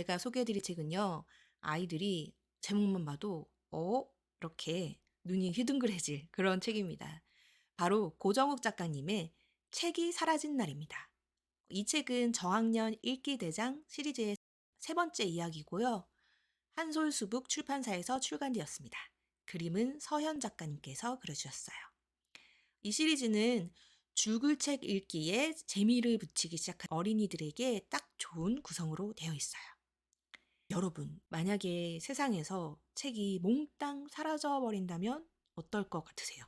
제가 소개해드릴 책은요, 아이들이 제목만 봐도 이렇게 눈이 휘둥그레질 그런 책입니다. 바로 고정욱 작가님의 책이 사라진 날입니다. 이 책은 저학년 읽기 대장 시리즈의 세 번째 이야기고요. 한솔수북 출판사에서 출간되었습니다. 그림은 서현 작가님께서 그려주셨어요. 이 시리즈는 줄글책 읽기에 재미를 붙이기 시작한 어린이들에게 딱 좋은 구성으로 되어 있어요. 여러분, 만약에 세상에서 책이 몽땅 사라져 버린다면 어떨 것 같으세요?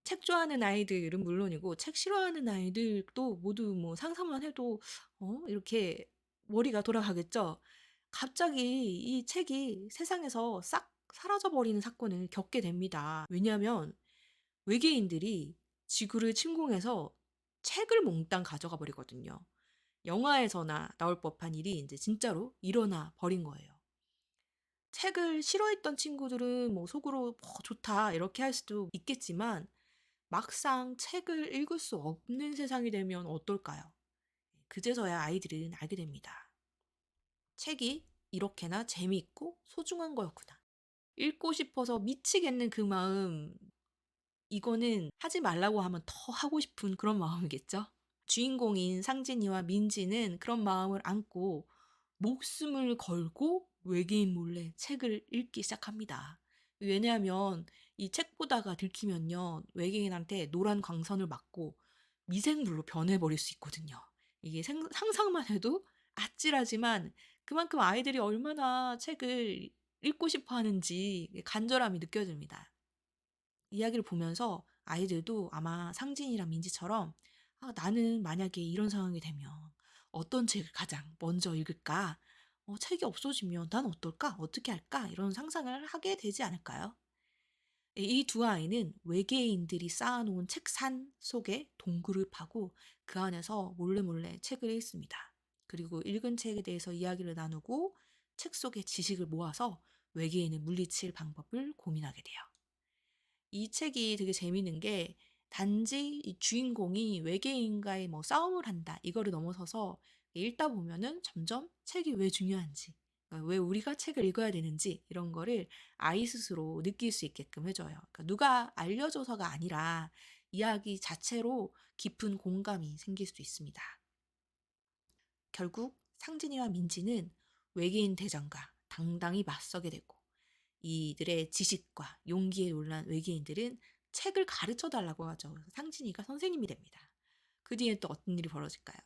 책 좋아하는 아이들은 물론이고 책 싫어하는 아이들도 모두 뭐 상상만 해도 이렇게 머리가 돌아가겠죠. 갑자기 이 책이 세상에서 싹 사라져 버리는 사건을 겪게 됩니다. 왜냐하면 외계인들이 지구를 침공해서 책을 몽땅 가져가 버리거든요. 영화에서나 나올 법한 일이 이제 진짜로 일어나 버린 거예요. 책을 싫어했던 친구들은 뭐 속으로 좋다 이렇게 할 수도 있겠지만 막상 책을 읽을 수 없는 세상이 되면 어떨까요? 그제서야 아이들은 알게 됩니다. 책이 이렇게나 재미있고 소중한 거였구나. 읽고 싶어서 미치겠는 그 마음, 이거는 하지 말라고 하면 더 하고 싶은 그런 마음이겠죠? 주인공인 상진이와 민지는 그런 마음을 안고 목숨을 걸고 외계인 몰래 책을 읽기 시작합니다. 왜냐하면 이 책 보다가 들키면요, 외계인한테 노란 광선을 맞고 미생물로 변해버릴 수 있거든요. 이게 상상만 해도 아찔하지만 그만큼 아이들이 얼마나 책을 읽고 싶어 하는지 간절함이 느껴집니다. 이야기를 보면서 아이들도 아마 상진이랑 민지처럼 나는 만약에 이런 상황이 되면 어떤 책을 가장 먼저 읽을까? 책이 없어지면 난 어떨까? 어떻게 할까? 이런 상상을 하게 되지 않을까요? 이 두 아이는 외계인들이 쌓아놓은 책산 속에 동굴을 파고 그 안에서 몰래 책을 읽습니다. 그리고 읽은 책에 대해서 이야기를 나누고 책 속의 지식을 모아서 외계인을 물리칠 방법을 고민하게 돼요. 이 책이 되게 재밌는 게 단지 이 주인공이 외계인과의 뭐 싸움을 한다 이거를 넘어서서 읽다 보면은 점점 책이 왜 중요한지, 그러니까 왜 우리가 책을 읽어야 되는지 이런 거를 아이 스스로 느낄 수 있게끔 해줘요. 그러니까 누가 알려줘서가 아니라 이야기 자체로 깊은 공감이 생길 수 있습니다. 결국 상진이와 민지는 외계인 대장과 당당히 맞서게 되고 이들의 지식과 용기에 놀란 외계인들은 책을 가르쳐 달라고 하죠. 상진이가 선생님이 됩니다. 그 뒤에 또 어떤 일이 벌어질까요?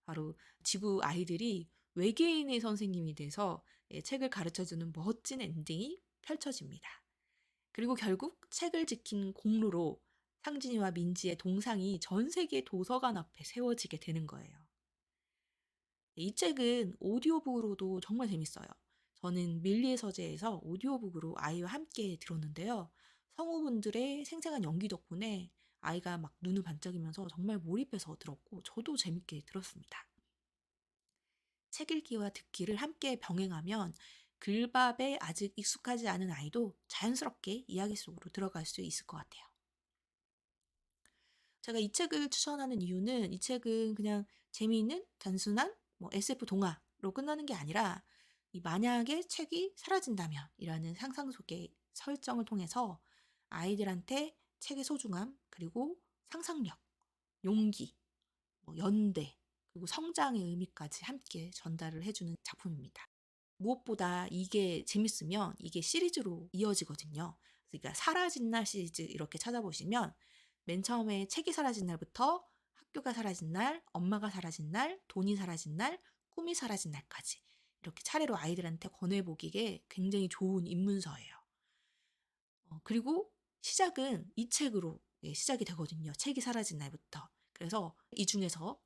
바로 지구 아이들이 외계인의 선생님이 돼서 책을 가르쳐주는 멋진 엔딩이 펼쳐집니다. 그리고 결국 책을 지킨 공로로 상진이와 민지의 동상이 전 세계 도서관 앞에 세워지게 되는 거예요. 이 책은 오디오북으로도 정말 재밌어요. 저는 밀리의 서재에서 오디오북으로 아이와 함께 들었는데요. 성우분들의 생생한 연기 덕분에 아이가 막 눈을 반짝이면서 정말 몰입해서 들었고 저도 재밌게 들었습니다. 책 읽기와 듣기를 함께 병행하면 글밥에 아직 익숙하지 않은 아이도 자연스럽게 이야기 속으로 들어갈 수 있을 것 같아요. 제가 이 책을 추천하는 이유는 이 책은 그냥 재미있는 단순한 SF 동화로 끝나는 게 아니라 이 만약에 책이 사라진다면 이라는 상상 속의 설정을 통해서 아이들한테 책의 소중함, 그리고 상상력, 용기, 연대, 그리고 성장의 의미까지 함께 전달을 해주는 작품입니다. 무엇보다 이게 재밌으면 이게 시리즈로 이어지거든요. 그러니까 사라진 날 시리즈 이렇게 찾아보시면 맨 처음에 책이 사라진 날부터 학교가 사라진 날, 엄마가 사라진 날, 돈이 사라진 날, 꿈이 사라진 날까지 이렇게 차례로 아이들한테 권해보기에 굉장히 좋은 입문서예요. 그리고 시작은 이 책으로 시작이 되거든요. 책이 사라진 날부터. 그래서 이 중에서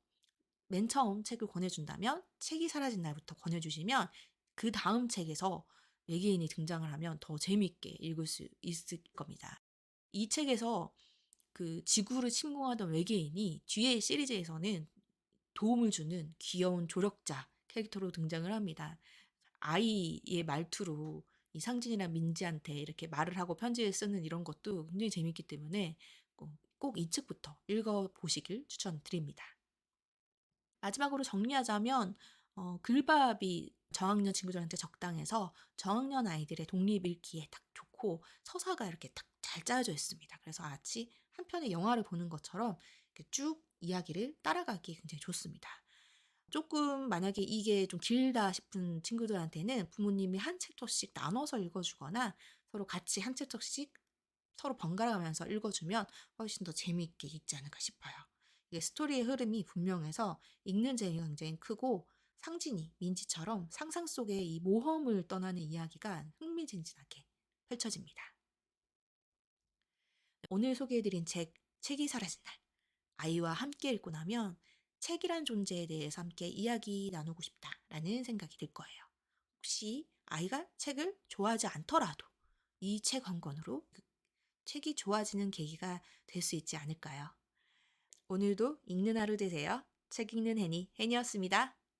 맨 처음 책을 권해준다면 책이 사라진 날부터 권해주시면 그 다음 책에서 외계인이 등장을 하면 더 재미있게 읽을 수 있을 겁니다. 이 책에서 그 지구를 침공하던 외계인이 뒤에 시리즈에서는 도움을 주는 귀여운 조력자 캐릭터로 등장을 합니다. 아이의 말투로 이 상진이랑 민지한테 이렇게 말을 하고 편지를 쓰는 이런 것도 굉장히 재밌기 때문에 꼭 이 책부터 읽어보시길 추천드립니다. 마지막으로 정리하자면 글밥이 저학년 친구들한테 적당해서 저학년 아이들의 독립 읽기에 딱 좋고 서사가 이렇게 딱 잘 짜여져 있습니다. 그래서 마치 한 편의 영화를 보는 것처럼 이렇게 쭉 이야기를 따라가기 굉장히 좋습니다. 조금 만약에 이게 좀 길다 싶은 친구들한테는 부모님이 한 챕터씩 나눠서 읽어주거나 서로 같이 한 챕터씩 서로 번갈아 가면서 읽어주면 훨씬 더 재미있게 읽지 않을까 싶어요. 이게 스토리의 흐름이 분명해서 읽는 재미가 굉장히 크고 상진이, 민지처럼 상상 속의 이 모험을 떠나는 이야기가 흥미진진하게 펼쳐집니다. 오늘 소개해드린 책, 책이 사라진 날. 아이와 함께 읽고 나면 책이란 존재에 대해서 함께 이야기 나누고 싶다라는 생각이 들 거예요. 혹시 아이가 책을 좋아하지 않더라도 이 책 한 권으로 그 책이 좋아지는 계기가 될 수 있지 않을까요? 오늘도 읽는 하루 되세요. 책 읽는 해니였습니다.